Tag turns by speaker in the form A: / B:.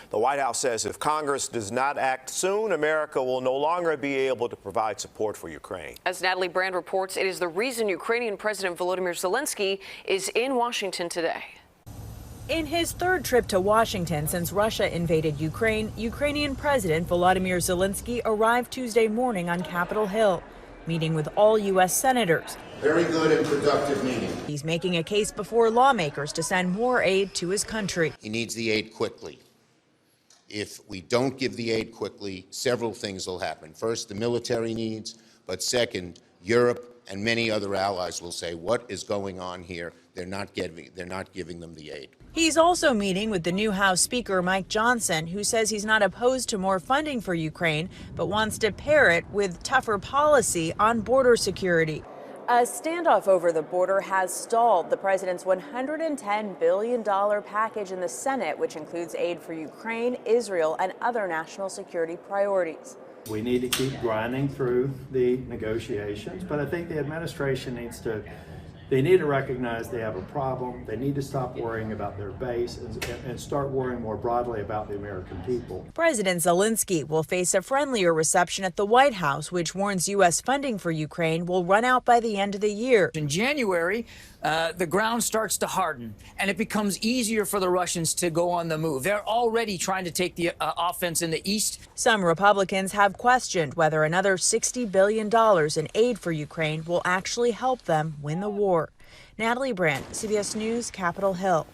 A: The White House says if Congress does not act soon, America will no longer be able to provide support for Ukraine.
B: As Natalie Brand reports, it is the reason Ukrainian President Volodymyr Zelenskyy is in Washington today.
C: In his third trip to Washington since Russia invaded Ukraine, Ukrainian President Volodymyr Zelenskyy arrived Tuesday morning on Capitol Hill, meeting with all U.S. senators.
D: Very good and productive meeting.
C: He's making a case before lawmakers to send more aid to his country.
D: He needs the aid quickly. If we don't give the aid quickly, several things will happen. First, the military needs, but second, Europe and many other allies will say, what is going on here? They're not giving them the aid.
C: He's also meeting with the new House Speaker, Mike Johnson, who says he's not opposed to more funding for Ukraine, but wants to pair it with tougher policy on border security. A standoff over the border has stalled. The president's $110 billion package in the Senate, which includes aid for Ukraine, Israel, and other national security priorities.
E: We need to keep grinding through the negotiations, but I think the administration needs to recognize they have a problem. They need to stop worrying about their base and start worrying more broadly about the American people.
C: President Zelenskyy will face a friendlier reception at the White House, which warns U.S. funding for Ukraine will run out by the end of the year.
F: In January, the ground starts to harden, and it becomes easier for the Russians to go on the move. They're already trying to take the offense in the east.
C: Some Republicans have questioned whether another $60 billion in aid for Ukraine will actually help them win the war. Natalie Brand, CBS News, Capitol Hill.